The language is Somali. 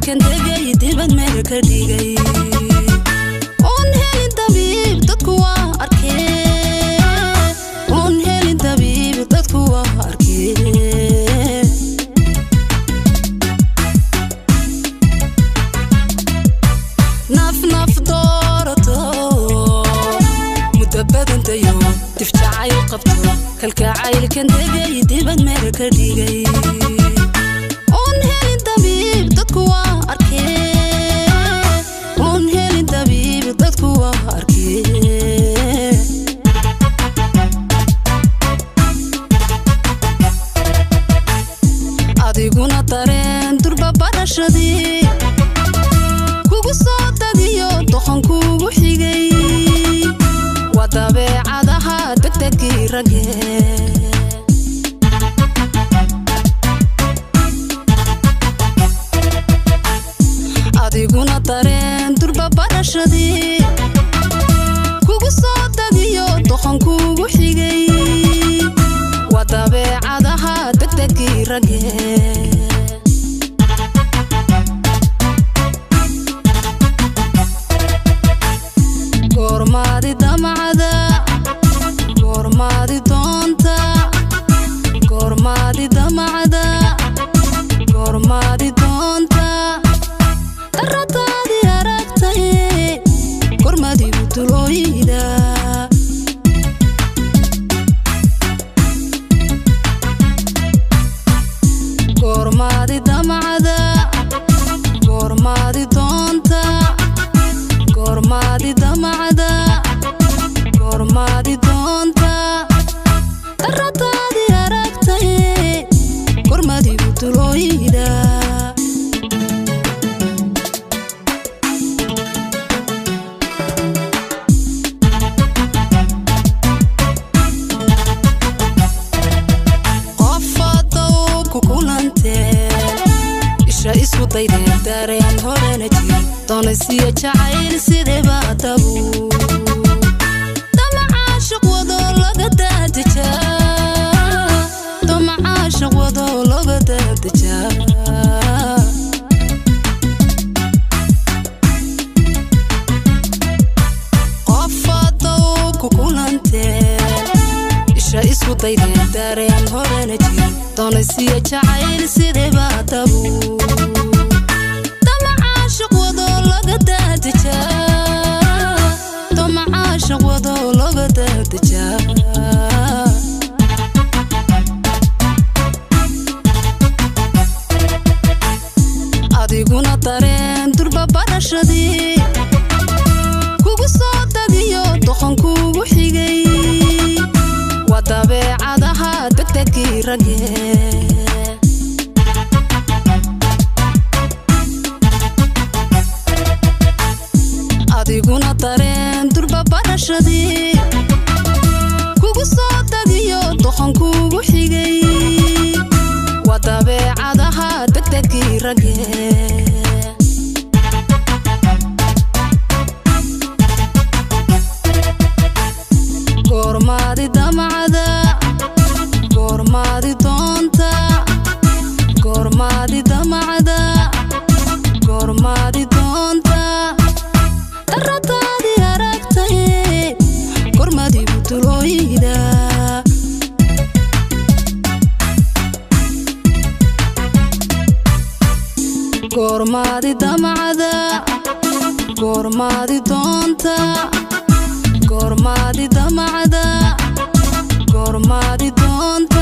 jacaylkan degay dibad meel ka dhigay oon helin dabiib dadku waa arkeen oon helin dabiib dadku waa arkeen naf doorato mudabbadan dayo dif jacayl qabto kalgacaylkan degay dibad meel ka dhigay oon helin dabiib dadku waa arkeen oon helin dabiib dadku waa arkeen adiguna dareen durba barashadii kugu soo dadiyo doqon kugu xigay waa dabeecadaha degdegii ragee adiguna dareen durba barashadii kugu soo dadiyo doqon kugu xigay waa dabeecadaha degdegii ragee goormaadi damacada goormaadi doonta goormaadi damacada goormaadi doonta daradaadi aragtay goormaadi gudulooyida goormaadi damacada goormaadi doonta goormaadi damacada goormaadi doonta daradaadi aragtay goormaadi gudulooyida qofadow ku kulanteen isha isku daydeen dareen horena jir doonaysiya jacayl sideba dabu damacaashiq wado laga daadejaa damacaashiq wado laga daadejaa qofadow ku kulanteen isha isku daydeen dareen horena jir doonaysiya jacayl sideba dabu damacaashiq wado laga daadejaa adiguna dareen durba barashadii kugu soo dadiyo doqon kugu xigay waa dabeecadaha degdegii ragee adiguna dareen durba barashadii kugu soo dadiyo doqon kugu xigay waa dabeecadaha degdegii ragee goormaadi damacada goormaadi doonta goormaadi damacada goormaadi doonta daradaadi aragtay goormaadi gudulooyida goormaadi damacada goormaadi doonta goormaadi damacada goormaadi doonta